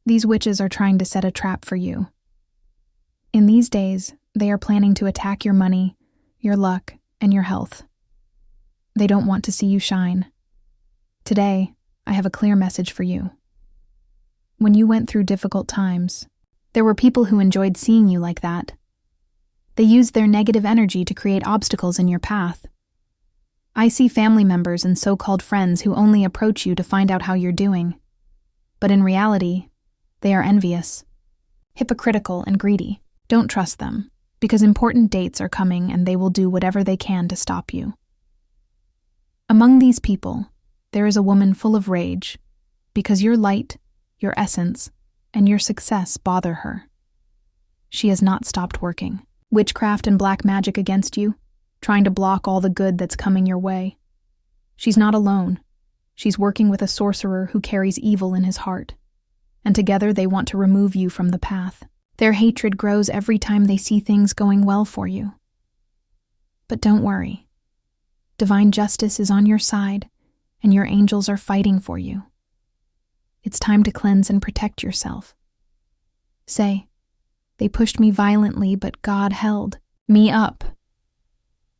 These witches are trying to set a trap for you. In these days, they are planning to attack your money, your luck, and your health. They don't want to see you shine. Today, I have a clear message for you. When you went through difficult times, there were people who enjoyed seeing you like that. They used their negative energy to create obstacles in your path. I see family members and so-called friends who only approach you to find out how you're doing. But in reality, they are envious, hypocritical, and greedy. Don't trust them, because important dates are coming and they will do whatever they can to stop you. Among these people, there is a woman full of rage, because your light, your essence, and your success bother her. She has not stopped working. Witchcraft and black magic against you, trying to block all the good that's coming your way. She's not alone. She's working with a sorcerer who carries evil in his heart, and together they want to remove you from the path. Their hatred grows every time they see things going well for you. But don't worry. Divine justice is on your side, and your angels are fighting for you. It's time to cleanse and protect yourself. Say, "They pushed me violently, but God held me up."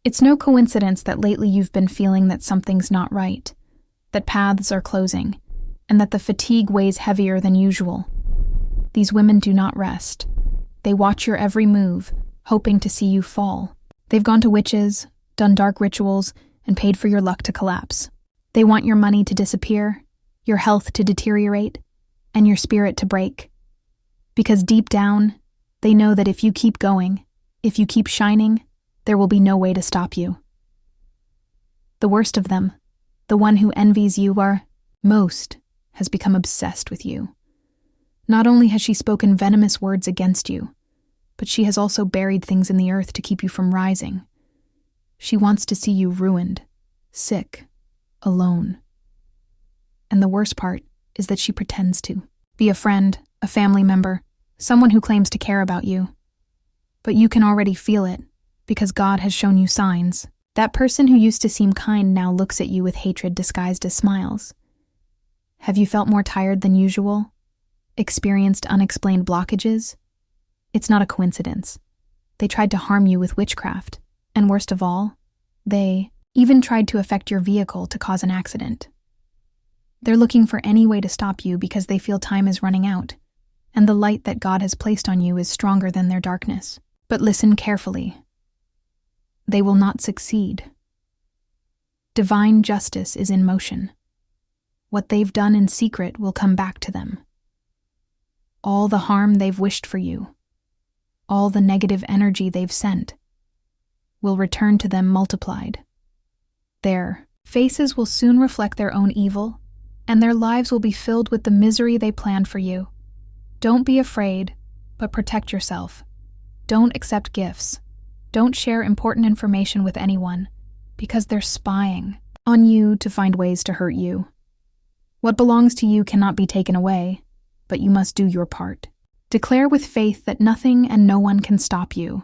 It's no coincidence that lately you've been feeling that something's not right, that paths are closing, and that the fatigue weighs heavier than usual. These women do not rest. They watch your every move, hoping to see you fall. They've gone to witches, done dark rituals, and paid for your luck to collapse. They want your money to disappear, your health to deteriorate, and your spirit to break. Because deep down, they know that if you keep going, if you keep shining, there will be no way to stop you. The worst of them, the one who envies you most, has become obsessed with you. Not only has she spoken venomous words against you, but she has also buried things in the earth to keep you from rising. She wants to see you ruined, sick, alone. And the worst part is that she pretends to be a friend, a family member, someone who claims to care about you. But you can already feel it, because God has shown you signs. That person who used to seem kind now looks at you with hatred disguised as smiles. Have you felt more tired than usual? Experienced unexplained blockages? It's not a coincidence. They tried to harm you with witchcraft, and worst of all, they even tried to affect your vehicle to cause an accident. They're looking for any way to stop you because they feel time is running out, and the light that God has placed on you is stronger than their darkness. But listen carefully. They will not succeed. Divine justice is in motion. What they've done in secret will come back to them. All the harm they've wished for you, all the negative energy they've sent, will return to them multiplied. Their faces will soon reflect their own evil, and their lives will be filled with the misery they planned for you. Don't be afraid, but protect yourself. Don't accept gifts. Don't share important information with anyone, because they're spying on you to find ways to hurt you. What belongs to you cannot be taken away, but you must do your part. Declare with faith that nothing and no one can stop you,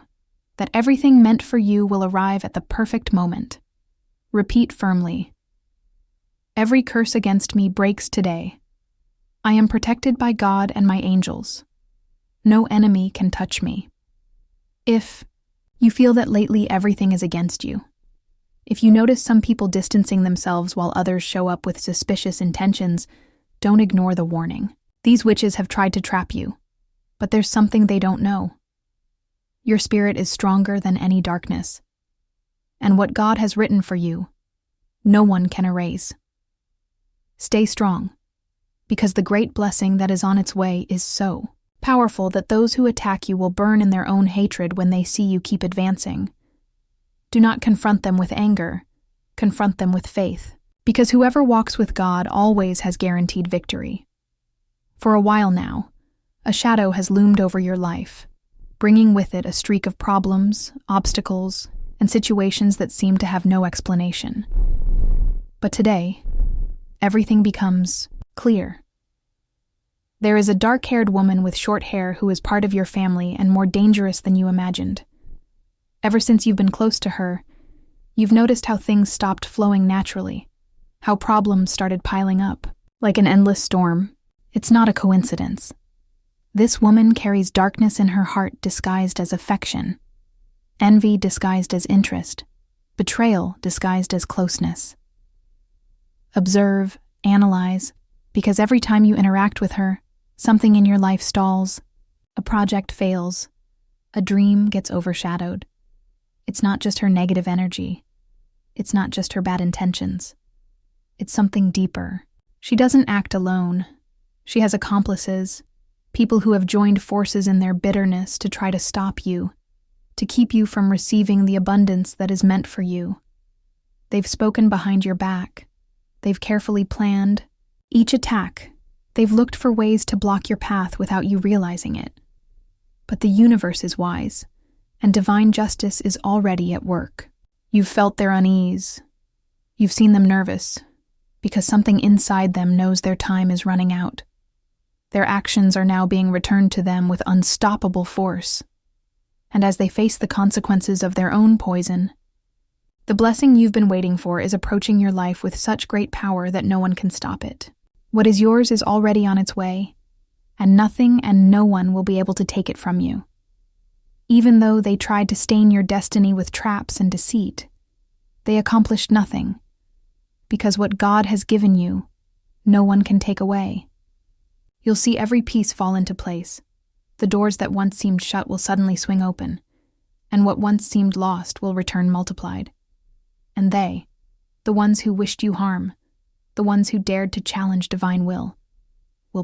that everything meant for you will arrive at the perfect moment. Repeat firmly. Every curse against me breaks today. I am protected by God and my angels. No enemy can touch me. If you feel that lately everything is against you, if you notice some people distancing themselves while others show up with suspicious intentions, don't ignore the warning. These witches have tried to trap you, but there's something they don't know. Your spirit is stronger than any darkness, and what God has written for you, no one can erase. Stay strong, because the great blessing that is on its way is so powerful that those who attack you will burn in their own hatred when they see you keep advancing. Do not confront them with anger, confront them with faith, because whoever walks with God always has guaranteed victory. For a while now, a shadow has loomed over your life, bringing with it a streak of problems, obstacles, and situations that seem to have no explanation. But today, everything becomes clear. There is a dark-haired woman with short hair who is part of your family and more dangerous than you imagined. Ever since you've been close to her, you've noticed how things stopped flowing naturally, how problems started piling up, like an endless storm. It's not a coincidence. This woman carries darkness in her heart disguised as affection, envy disguised as interest, betrayal disguised as closeness. Observe, analyze, because every time you interact with her, something in your life stalls, a project fails, a dream gets overshadowed. It's not just her negative energy. It's not just her bad intentions. It's something deeper. She doesn't act alone. She has accomplices, people who have joined forces in their bitterness to try to stop you, to keep you from receiving the abundance that is meant for you. They've spoken behind your back. They've carefully planned each attack. They've looked for ways to block your path without you realizing it. But the universe is wise, and divine justice is already at work. You've felt their unease. You've seen them nervous, because something inside them knows their time is running out. Their actions are now being returned to them with unstoppable force. And as they face the consequences of their own poison, the blessing you've been waiting for is approaching your life with such great power that no one can stop it. What is yours is already on its way, and nothing and no one will be able to take it from you. Even though they tried to stain your destiny with traps and deceit, they accomplished nothing, because what God has given you, no one can take away. You'll see every piece fall into place. The doors that once seemed shut will suddenly swing open, and what once seemed lost will return multiplied. And they, the ones who wished you harm, the ones who dared to challenge divine will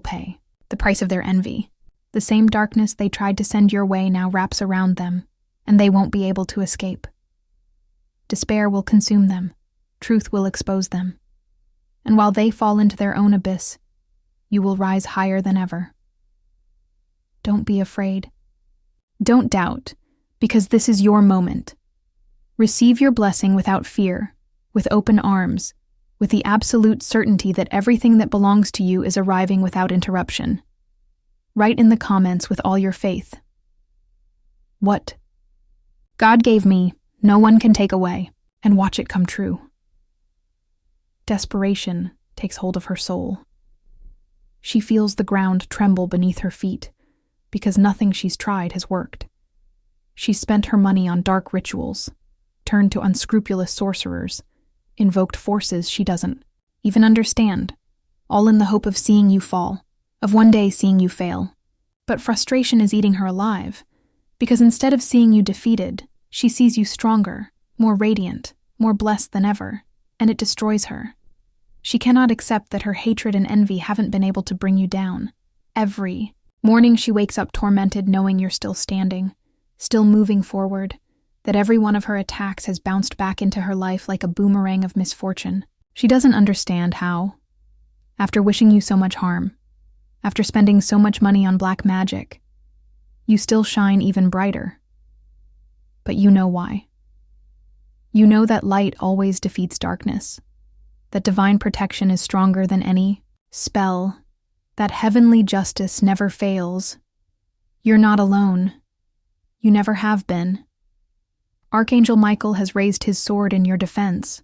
pay the price of their envy. The same darkness they tried to send your way now wraps around them, and they won't be able to escape. Despair will consume them. Truth will expose them. And while they fall into their own abyss, you will rise higher than ever. Don't be afraid. Don't doubt, because this is your moment. Receive your blessing without fear, with open arms, with the absolute certainty that everything that belongs to you is arriving without interruption. Write in the comments with all your faith. What God gave me, no one can take away, and watch it come true. Desperation takes hold of her soul. She feels the ground tremble beneath her feet, because nothing she's tried has worked. She's spent her money on dark rituals, turned to unscrupulous sorcerers, invoked forces she doesn't even understand, all in the hope of seeing you fall, of one day seeing you fail. But frustration is eating her alive, because instead of seeing you defeated, she sees you stronger, more radiant, more blessed than ever, and it destroys her. She cannot accept that her hatred and envy haven't been able to bring you down. Every morning she wakes up tormented knowing you're still standing, still moving forward, that every one of her attacks has bounced back into her life like a boomerang of misfortune. She doesn't understand how, after wishing you so much harm, after spending so much money on black magic, you still shine even brighter. But you know why. You know that light always defeats darkness, that divine protection is stronger than any spell, that heavenly justice never fails. You're not alone. You never have been. Archangel Michael has raised his sword in your defense.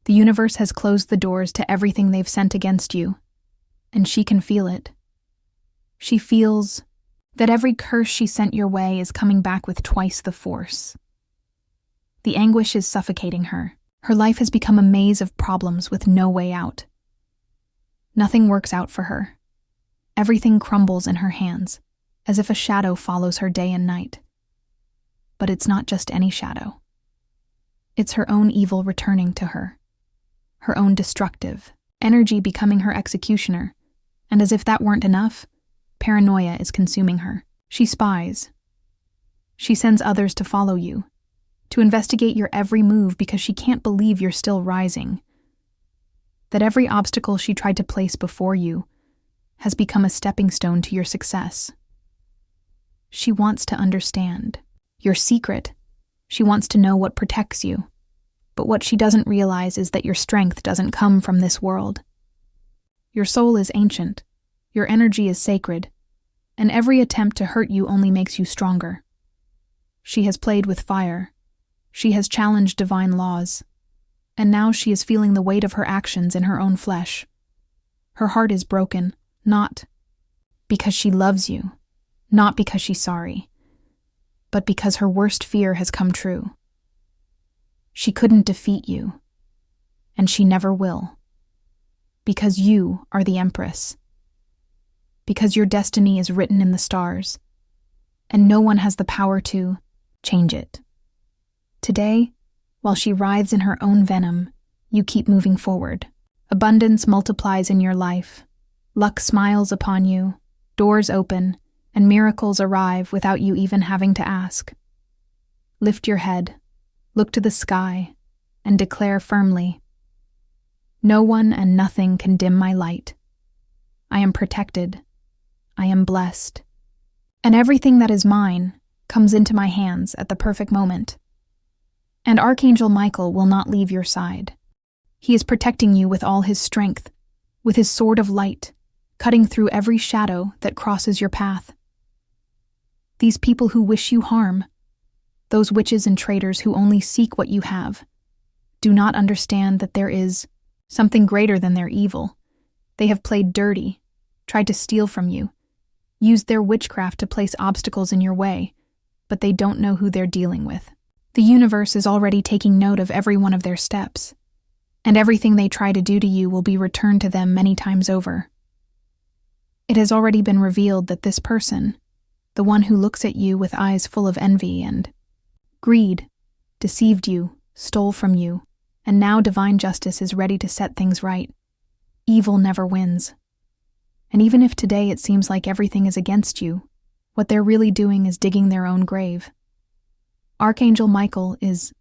The universe has closed the doors to everything they've sent against you, and she can feel it. She feels that every curse she sent your way is coming back with twice the force. The anguish is suffocating her. Her life has become a maze of problems with no way out. Nothing works out for her. Everything crumbles in her hands, as if a shadow follows her day and night. But it's not just any shadow. It's her own evil returning to her own destructive energy becoming her executioner, and as if that weren't enough, paranoia is consuming her. She spies. She sends others to follow you, to investigate your every move because she can't believe you're still rising, that every obstacle she tried to place before you has become a stepping stone to your success. She wants to understand your secret. She wants to know what protects you. But what she doesn't realize is that your strength doesn't come from this world. Your soul is ancient. Your energy is sacred. And every attempt to hurt you only makes you stronger. She has played with fire. She has challenged divine laws. And now she is feeling the weight of her actions in her own flesh. Her heart is broken, not because she loves you, not because she's sorry, but because her worst fear has come true. She couldn't defeat you, and she never will, because you are the Empress, because your destiny is written in the stars, and no one has the power to change it. Today, while she writhes in her own venom, you keep moving forward. Abundance multiplies in your life. Luck smiles upon you, doors open, and miracles arrive without you even having to ask. Lift your head, look to the sky, and declare firmly, "No one and nothing can dim my light. I am protected. I am blessed. And everything that is mine comes into my hands at the perfect moment. And Archangel Michael will not leave your side. He is protecting you with all his strength, with his sword of light, cutting through every shadow that crosses your path. These people who wish you harm, those witches and traitors who only seek what you have, do not understand that there is something greater than their evil. They have played dirty, tried to steal from you, used their witchcraft to place obstacles in your way, but they don't know who they're dealing with. The universe is already taking note of every one of their steps, and everything they try to do to you will be returned to them many times over. It has already been revealed that this person, the one who looks at you with eyes full of envy and greed, deceived you, stole from you, and now divine justice is ready to set things right. Evil never wins. And even if today it seems like everything is against you, what they're really doing is digging their own grave. Archangel Michael is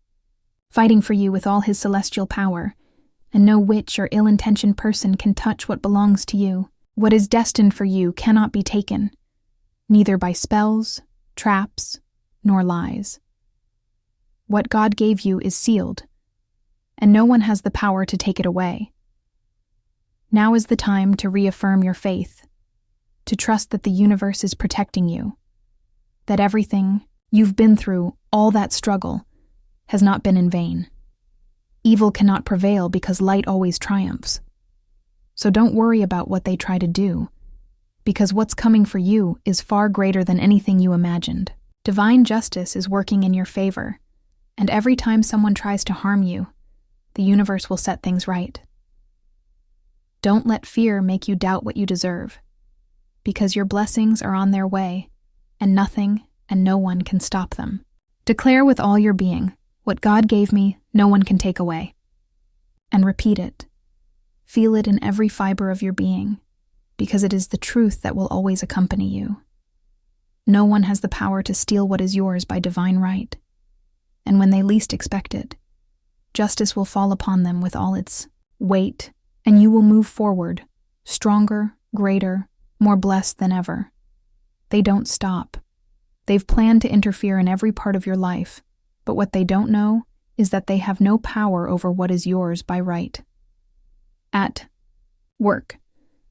fighting for you with all his celestial power, and no witch or ill-intentioned person can touch what belongs to you. What is destined for you cannot be taken, neither by spells, traps, nor lies. What God gave you is sealed, and no one has the power to take it away. Now is the time to reaffirm your faith, to trust that the universe is protecting you, that everything you've been through, all that struggle, has not been in vain. Evil cannot prevail because light always triumphs. So don't worry about what they try to do, because what's coming for you is far greater than anything you imagined. Divine justice is working in your favor, and every time someone tries to harm you, the universe will set things right. Don't let fear make you doubt what you deserve, because your blessings are on their way, and nothing and no one can stop them. Declare with all your being, "What God gave me, no one can take away." And repeat it. Feel it in every fiber of your being, because it is the truth that will always accompany you. No one has the power to steal what is yours by divine right. And when they least expect it, justice will fall upon them with all its weight, and you will move forward, stronger, greater, more blessed than ever. They don't stop. They've planned to interfere in every part of your life, but what they don't know is that they have no power over what is yours by right. At work,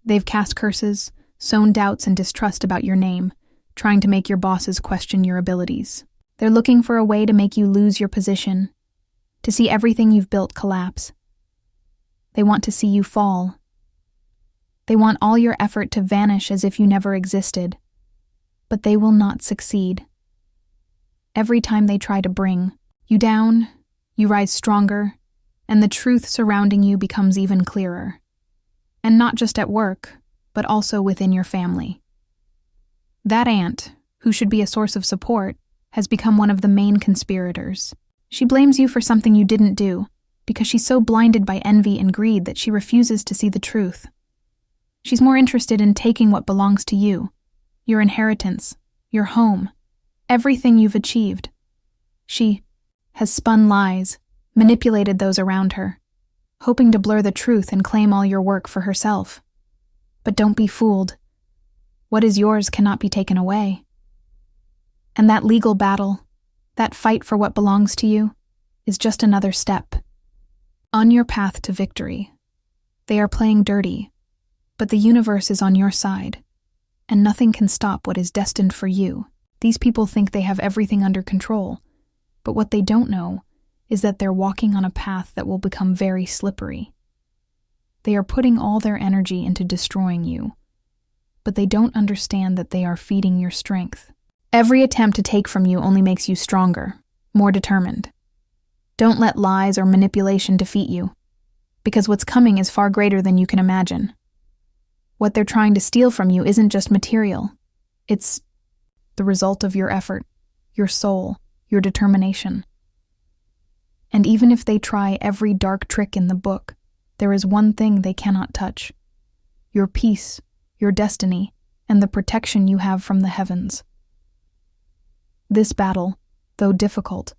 they've cast curses, sown doubts and distrust about your name, trying to make your bosses question your abilities. They're looking for a way to make you lose your position, to see everything you've built collapse. They want to see you fall. They want all your effort to vanish as if you never existed, but they will not succeed. Every time they try to bring you down, you rise stronger, and the truth surrounding you becomes even clearer. And not just at work, but also within your family. That aunt, who should be a source of support, has become one of the main conspirators. She blames you for something you didn't do, because she's so blinded by envy and greed that she refuses to see the truth. She's more interested in taking what belongs to you, your inheritance, your home, everything you've achieved. She has spun lies, manipulated those around her, hoping to blur the truth and claim all your work for herself. But don't be fooled. What is yours cannot be taken away. And that legal battle, that fight for what belongs to you, is just another step. On your path to victory, they are playing dirty, but the universe is on your side, and nothing can stop what is destined for you. These people think they have everything under control, but what they don't know is that they're walking on a path that will become very slippery. They are putting all their energy into destroying you, but they don't understand that they are feeding your strength. Every attempt to take from you only makes you stronger, more determined. Don't let lies or manipulation defeat you, because what's coming is far greater than you can imagine. What they're trying to steal from you isn't just material. It's the result of your effort, your soul, your determination. And even if they try every dark trick in the book, there is one thing they cannot touch: your peace, your destiny, and the protection you have from the heavens. This battle, though difficult,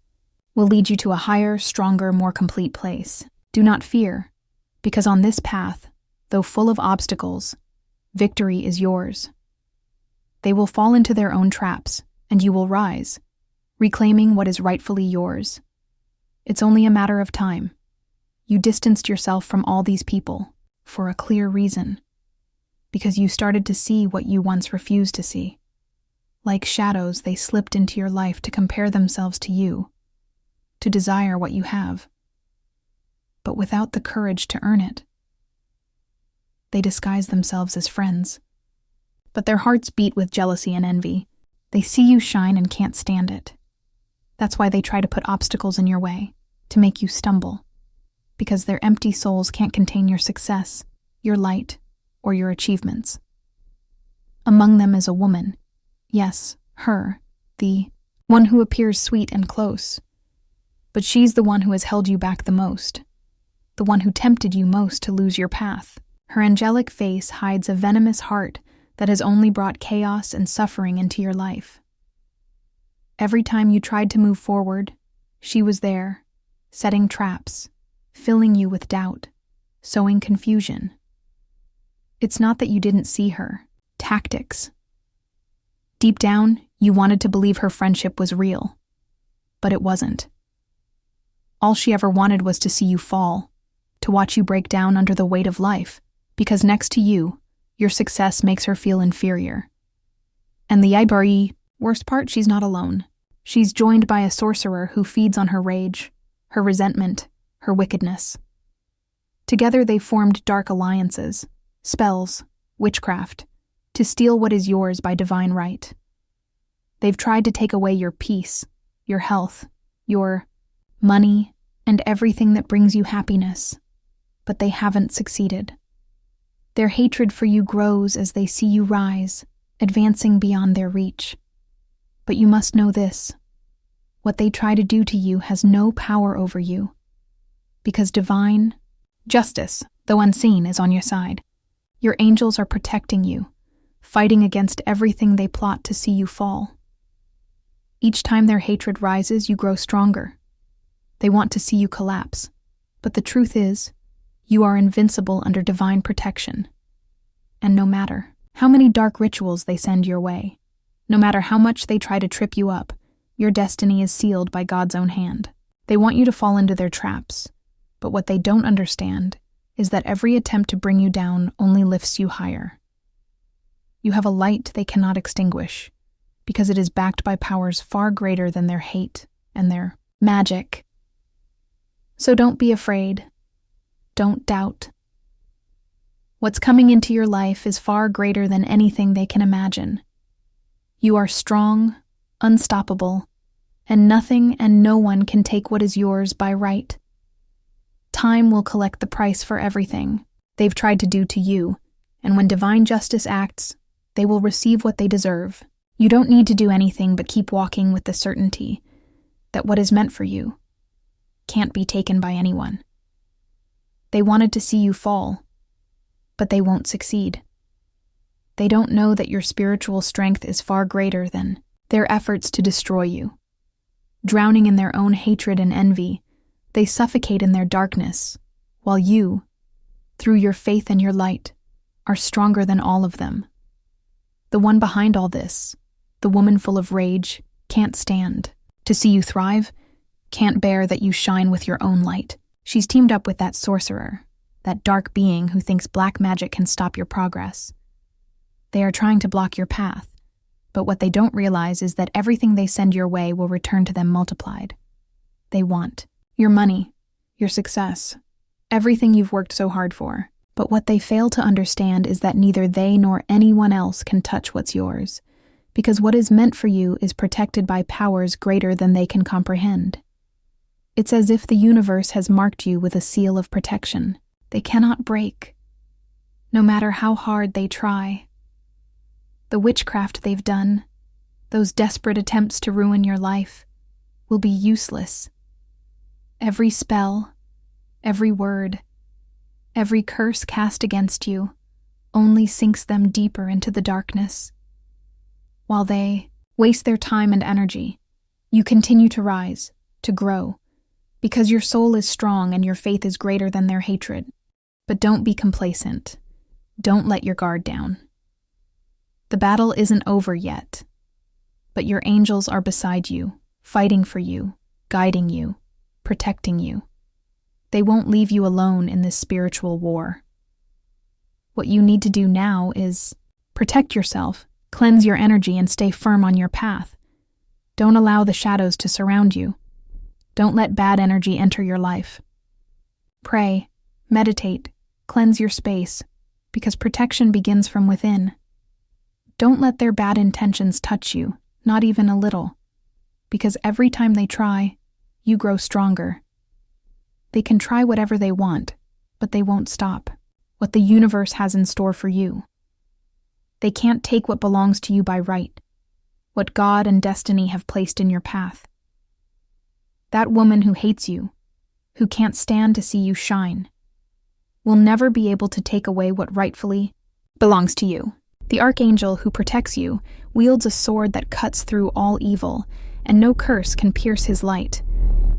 will lead you to a higher, stronger, more complete place. Do not fear, because on this path, though full of obstacles, victory is yours. They will fall into their own traps, and you will rise, reclaiming what is rightfully yours. It's only a matter of time. You distanced yourself from all these people for a clear reason, because you started to see what you once refused to see. Like shadows, they slipped into your life to compare themselves to you, to desire what you have, but without the courage to earn it. They disguise themselves as friends, but their hearts beat with jealousy and envy. They see you shine and can't stand it. That's why they try to put obstacles in your way, to make you stumble, because their empty souls can't contain your success, your light, or your achievements. Among them is a woman. Yes, her, the one who appears sweet and close. But she's the one who has held you back the most, the one who tempted you most to lose your path. Her angelic face hides a venomous heart that has only brought chaos and suffering into your life. Every time you tried to move forward, she was there, setting traps, filling you with doubt, sowing confusion. It's not that you didn't see her. Tactics. Deep down, you wanted to believe her friendship was real, but it wasn't. All she ever wanted was to see you fall, to watch you break down under the weight of life, because next to you, your success makes her feel inferior. And the worst part, she's not alone. She's joined by a sorcerer who feeds on her rage, her resentment, her wickedness. Together they formed dark alliances, spells, witchcraft, to steal what is yours by divine right. They've tried to take away your peace, your health, your money, and everything that brings you happiness, but they haven't succeeded. Their hatred for you grows as they see you rise, advancing beyond their reach. But you must know this: what they try to do to you has no power over you, because divine justice, though unseen, is on your side. Your angels are protecting you, fighting against everything they plot to see you fall. Each time their hatred rises, you grow stronger. They want to see you collapse, but the truth is, you are invincible under divine protection. And no matter how many dark rituals they send your way, no matter how much they try to trip you up, your destiny is sealed by God's own hand. They want you to fall into their traps, but what they don't understand is that every attempt to bring you down only lifts you higher. You have a light they cannot extinguish, because it is backed by powers far greater than their hate and their magic. So don't be afraid. Don't doubt. What's coming into your life is far greater than anything they can imagine. You are strong, unstoppable, and nothing and no one can take what is yours by right. Time will collect the price for everything they've tried to do to you, and when divine justice acts, they will receive what they deserve. You don't need to do anything but keep walking with the certainty that what is meant for you can't be taken by anyone. They wanted to see you fall, but they won't succeed. They don't know that your spiritual strength is far greater than their efforts to destroy you. Drowning in their own hatred and envy, they suffocate in their darkness, while you, through your faith and your light, are stronger than all of them. The one behind all this, the woman full of rage, can't stand to see you thrive, can't bear that you shine with your own light. She's teamed up with that sorcerer, that dark being who thinks black magic can stop your progress. They are trying to block your path, but what they don't realize is that everything they send your way will return to them multiplied. They want your money, your success, everything you've worked so hard for, But what they fail to understand is that neither they nor anyone else can touch what's yours, because what is meant for you is protected by powers greater than they can comprehend. It's as if the universe has marked you with a seal of protection. They cannot break, no matter how hard they try. The witchcraft they've done, those desperate attempts to ruin your life, will be useless. Every spell, every word, every curse cast against you only sinks them deeper into the darkness. While they waste their time and energy, you continue to rise, to grow, because your soul is strong and your faith is greater than their hatred. But don't be complacent. Don't let your guard down. The battle isn't over yet, but your angels are beside you, fighting for you, guiding you, protecting you. They won't leave you alone in this spiritual war. What you need to do now is protect yourself, cleanse your energy, and stay firm on your path. Don't allow the shadows to surround you. Don't let bad energy enter your life. Pray, meditate, cleanse your space, because protection begins from within. Don't let their bad intentions touch you, not even a little, because every time they try, you grow stronger. They can try whatever they want, but they won't stop what the universe has in store for you. They can't take what belongs to you by right, what God and destiny have placed in your path. That woman who hates you, who can't stand to see you shine, will never be able to take away what rightfully belongs to you. The archangel who protects you wields a sword that cuts through all evil, and no curse can pierce his light.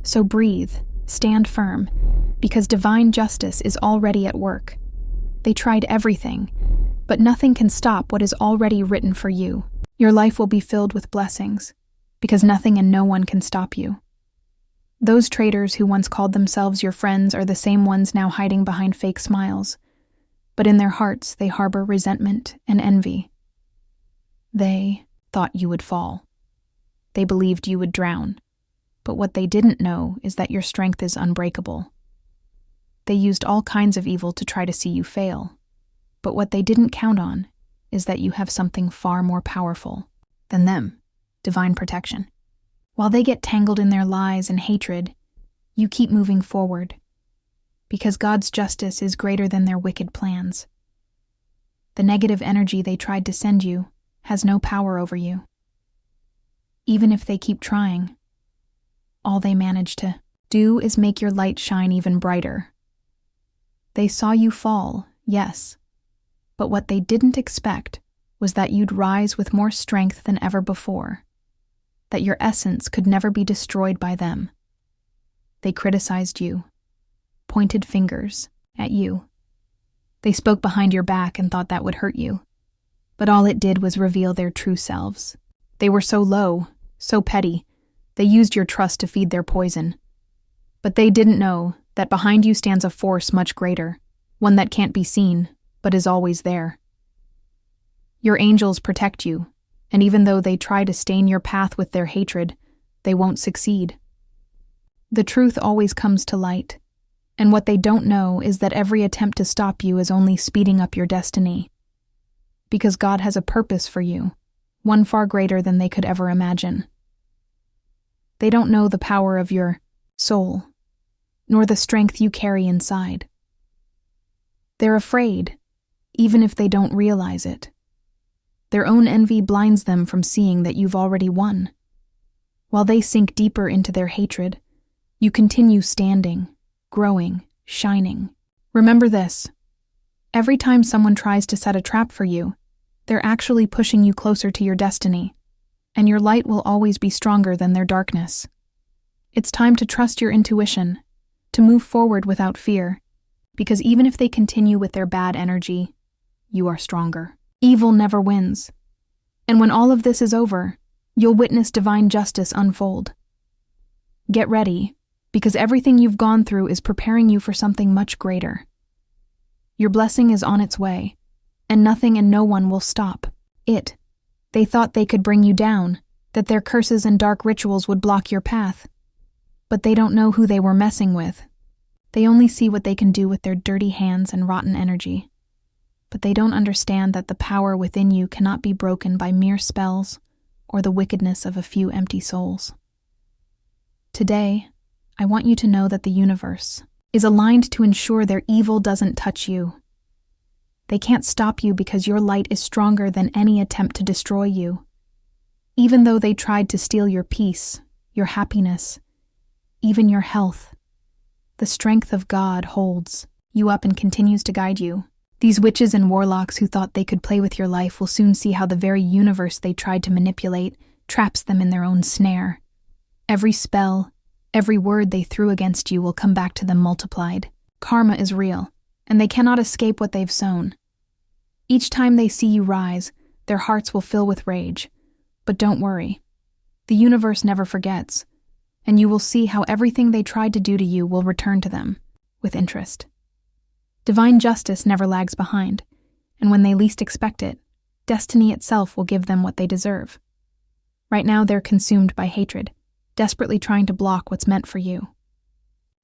So breathe, stand firm, because divine justice is already at work. They tried everything, but nothing can stop what is already written for you. Your life will be filled with blessings, because nothing and no one can stop you. Those traitors who once called themselves your friends are the same ones now hiding behind fake smiles, but in their hearts they harbor resentment and envy. They thought you would fall. They believed you would drown, but what they didn't know is that your strength is unbreakable. They used all kinds of evil to try to see you fail, but what they didn't count on is that you have something far more powerful than them, divine protection. While they get tangled in their lies and hatred, you keep moving forward, because God's justice is greater than their wicked plans. The negative energy they tried to send you has no power over you. Even if they keep trying, all they manage to do is make your light shine even brighter. They saw you fall, yes, but what they didn't expect was that you'd rise with more strength than ever before, that your essence could never be destroyed by them. They criticized you, pointed fingers at you. They spoke behind your back and thought that would hurt you, but all it did was reveal their true selves. They were so low, so petty, they used your trust to feed their poison. But they didn't know that behind you stands a force much greater, one that can't be seen, but is always there. Your angels protect you, and even though they try to stain your path with their hatred, they won't succeed. The truth always comes to light, and what they don't know is that every attempt to stop you is only speeding up your destiny. Because God has a purpose for you, one far greater than they could ever imagine. They don't know the power of your soul, nor the strength you carry inside. They're afraid, even if they don't realize it. Their own envy blinds them from seeing that you've already won. While they sink deeper into their hatred, you continue standing, growing, shining. Remember this: every time someone tries to set a trap for you, they're actually pushing you closer to your destiny, and your light will always be stronger than their darkness. It's time to trust your intuition, to move forward without fear, because even if they continue with their bad energy, you are stronger. Evil never wins. And when all of this is over, you'll witness divine justice unfold. Get ready, because everything you've gone through is preparing you for something much greater. Your blessing is on its way, and nothing and no one will stop it. They thought they could bring you down, that their curses and dark rituals would block your path. But they don't know who they were messing with. They only see what they can do with their dirty hands and rotten energy. But they don't understand that the power within you cannot be broken by mere spells or the wickedness of a few empty souls. Today, I want you to know that the universe is aligned to ensure their evil doesn't touch you. They can't stop you because your light is stronger than any attempt to destroy you. Even though they tried to steal your peace, your happiness, even your health, the strength of God holds you up and continues to guide you. These witches and warlocks who thought they could play with your life will soon see how the very universe they tried to manipulate traps them in their own snare. Every spell, every word they threw against you will come back to them multiplied. Karma is real, and they cannot escape what they've sown. Each time they see you rise, their hearts will fill with rage. But don't worry. The universe never forgets, and you will see how everything they tried to do to you will return to them, with interest. Divine justice never lags behind, and when they least expect it, destiny itself will give them what they deserve. Right now they're consumed by hatred, desperately trying to block what's meant for you.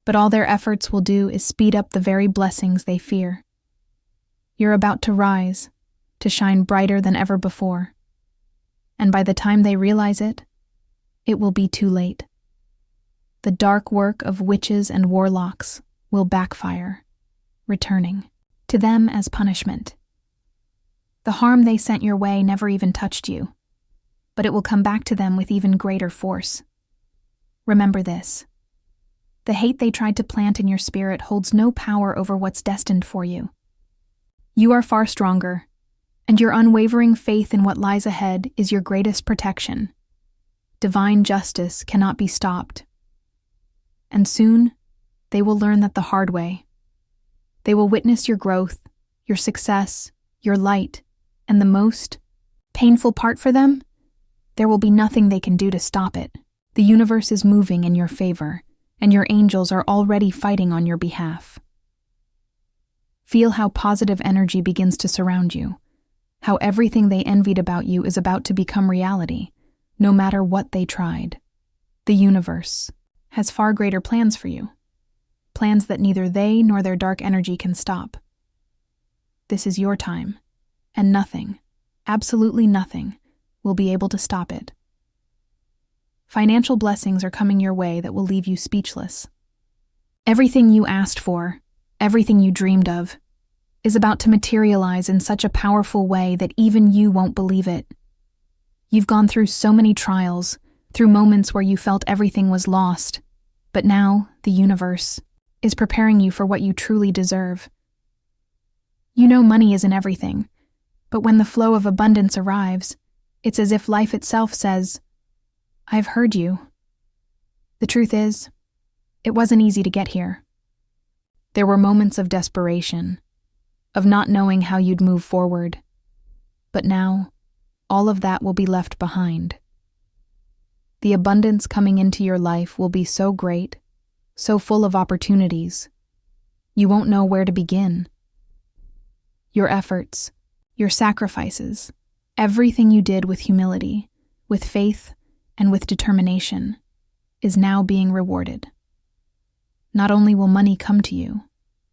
But all their efforts will do is speed up the very blessings they fear. You're about to rise, to shine brighter than ever before. And by the time they realize it, it will be too late. The dark work of witches and warlocks will backfire, returning to them as punishment. The harm they sent your way never even touched you, but it will come back to them with even greater force. Remember this. The hate they tried to plant in your spirit holds no power over what's destined for you. You are far stronger, and your unwavering faith in what lies ahead is your greatest protection. Divine justice cannot be stopped. And soon, they will learn that the hard way. They will witness your growth, your success, your light, and the most painful part for them, there will be nothing they can do to stop it. The universe is moving in your favor, and your angels are already fighting on your behalf. Feel how positive energy begins to surround you, how everything they envied about you is about to become reality, no matter what they tried. The universe has far greater plans for you, plans that neither they nor their dark energy can stop. This is your time, and nothing, absolutely nothing, will be able to stop it. Financial blessings are coming your way that will leave you speechless. Everything you asked for, everything you dreamed of, is about to materialize in such a powerful way that even you won't believe it. You've gone through so many trials, through moments where you felt everything was lost, but now the universe is preparing you for what you truly deserve. You know money isn't everything, but when the flow of abundance arrives, it's as if life itself says, "I've heard you." The truth is, it wasn't easy to get here. There were moments of desperation, of not knowing how you'd move forward. But now, all of that will be left behind. The abundance coming into your life will be so great, so full of opportunities, you won't know where to begin. Your efforts, your sacrifices, everything you did with humility, with faith, and with determination, is now being rewarded. Not only will money come to you,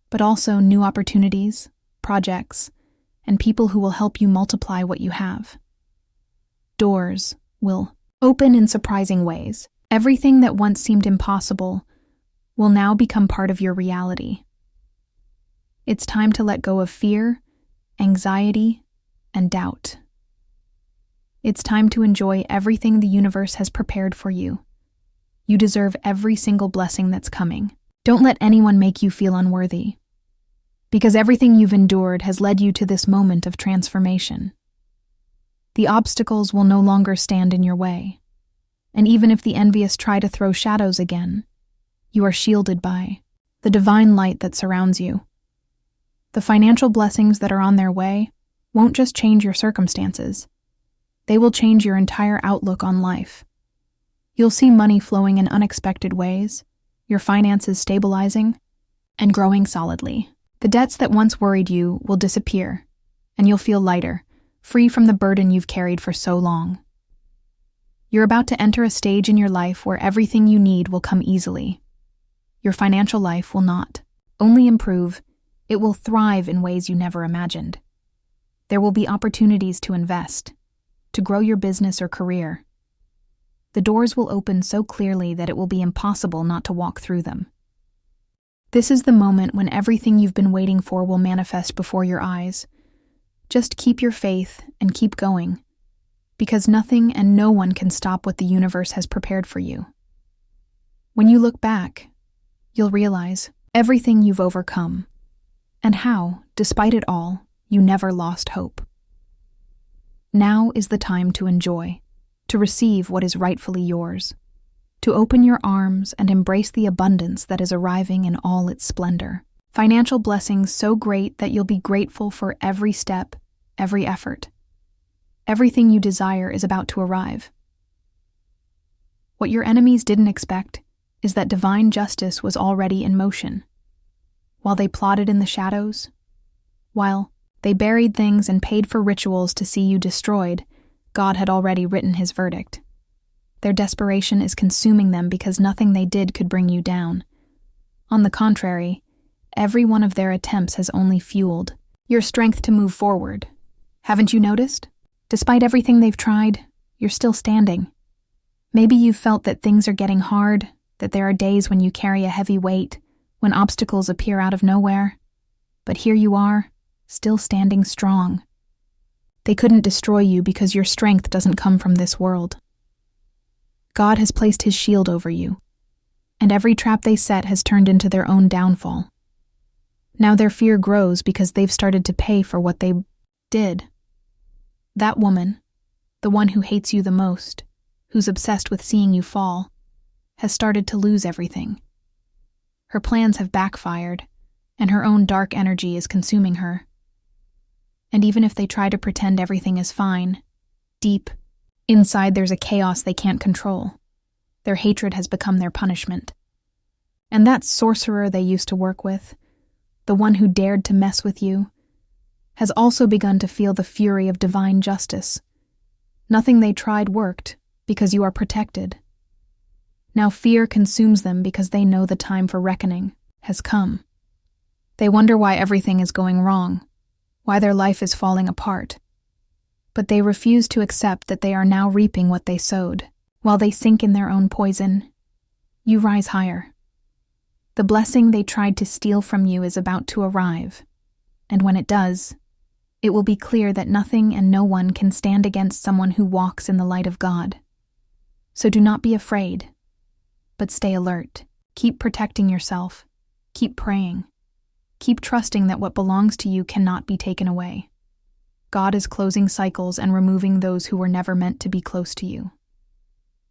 but also new opportunities, projects, and people who will help you multiply what you have. Doors will open in surprising ways. Everything that once seemed impossible will now become part of your reality. It's time to let go of fear, anxiety, and doubt. It's time to enjoy everything the universe has prepared for you. You deserve every single blessing that's coming. Don't let anyone make you feel unworthy, because everything you've endured has led you to this moment of transformation. The obstacles will no longer stand in your way, and even if the envious try to throw shadows again, you are shielded by the divine light that surrounds you. The financial blessings that are on their way won't just change your circumstances. They will change your entire outlook on life. You'll see money flowing in unexpected ways, your finances stabilizing, and growing solidly. The debts that once worried you will disappear, and you'll feel lighter, free from the burden you've carried for so long. You're about to enter a stage in your life where everything you need will come easily. Your financial life will not only improve, it will thrive in ways you never imagined. There will be opportunities to invest, to grow your business or career. The doors will open so clearly that it will be impossible not to walk through them. This is the moment when everything you've been waiting for will manifest before your eyes. Just keep your faith and keep going, because nothing and no one can stop what the universe has prepared for you. When you look back, you'll realize everything you've overcome, and how, despite it all, you never lost hope. Now is the time to enjoy, to receive what is rightfully yours, to open your arms and embrace the abundance that is arriving in all its splendor. Financial blessings so great that you'll be grateful for every step, every effort. Everything you desire is about to arrive. What your enemies didn't expect is that divine justice was already in motion. While they plotted in the shadows, while they buried things and paid for rituals to see you destroyed, God had already written his verdict. Their desperation is consuming them because nothing they did could bring you down. On the contrary, every one of their attempts has only fueled your strength to move forward. Haven't you noticed? Despite everything they've tried, you're still standing. Maybe you've felt that things are getting hard, that there are days when you carry a heavy weight, when obstacles appear out of nowhere. But here you are, still standing strong. They couldn't destroy you because your strength doesn't come from this world. God has placed his shield over you, and every trap they set has turned into their own downfall. Now their fear grows because they've started to pay for what they did. That woman, the one who hates you the most, who's obsessed with seeing you fall, has started to lose everything. Her plans have backfired, and her own dark energy is consuming her. And even if they try to pretend everything is fine, deep inside there's a chaos they can't control. Their hatred has become their punishment. And that sorcerer they used to work with, the one who dared to mess with you, has also begun to feel the fury of divine justice. Nothing they tried worked because you are protected. Now fear consumes them because they know the time for reckoning has come. They wonder why everything is going wrong, why their life is falling apart. But they refuse to accept that they are now reaping what they sowed. While they sink in their own poison, you rise higher. The blessing they tried to steal from you is about to arrive, and when it does, it will be clear that nothing and no one can stand against someone who walks in the light of God. So do not be afraid, but stay alert. Keep protecting yourself. Keep praying. Keep trusting that what belongs to you cannot be taken away. God is closing cycles and removing those who were never meant to be close to you.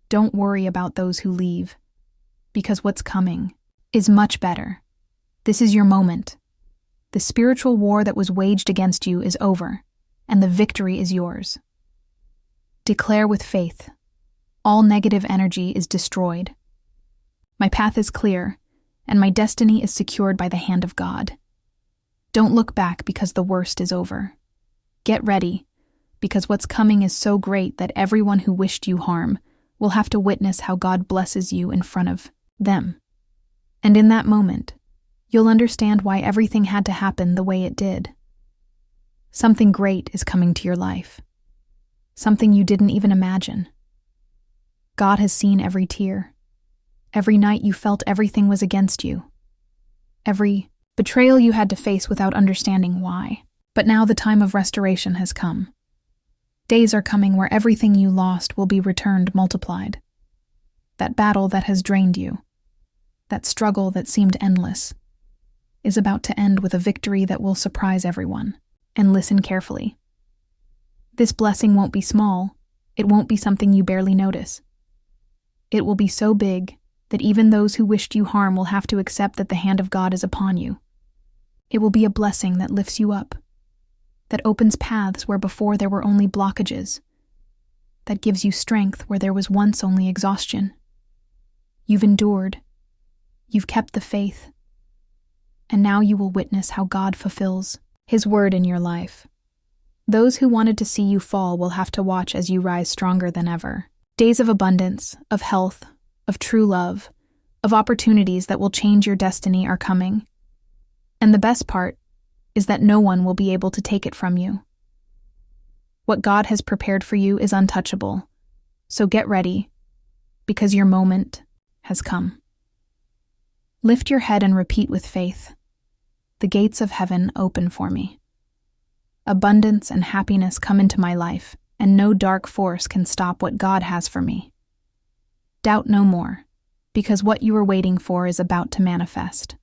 Don't worry about those who leave, because what's coming is much better. This is your moment. The spiritual war that was waged against you is over, and the victory is yours. Declare with faith, all negative energy is destroyed. My path is clear, and my destiny is secured by the hand of God. Don't look back because the worst is over. Get ready, because what's coming is so great that everyone who wished you harm will have to witness how God blesses you in front of them. And in that moment, you'll understand why everything had to happen the way it did. Something great is coming to your life. Something you didn't even imagine. God has seen every tear. Every night you felt everything was against you. Every betrayal you had to face without understanding why. But now the time of restoration has come. Days are coming where everything you lost will be returned multiplied. That battle that has drained you, that struggle that seemed endless, is about to end with a victory that will surprise everyone. And listen carefully. This blessing won't be small. It won't be something you barely notice. It will be so big that even those who wished you harm will have to accept that the hand of God is upon you. It will be a blessing that lifts you up, that opens paths where before there were only blockages, that gives you strength where there was once only exhaustion. You've endured. You've kept the faith. And now you will witness how God fulfills His word in your life. Those who wanted to see you fall will have to watch as you rise stronger than ever. Days of abundance, of health, of true love, of opportunities that will change your destiny are coming. And the best part is that no one will be able to take it from you. What God has prepared for you is untouchable, so get ready, because your moment has come. Lift your head and repeat with faith, "The gates of heaven open for me." Abundance and happiness come into my life, and no dark force can stop what God has for me. Doubt no more, because what you are waiting for is about to manifest.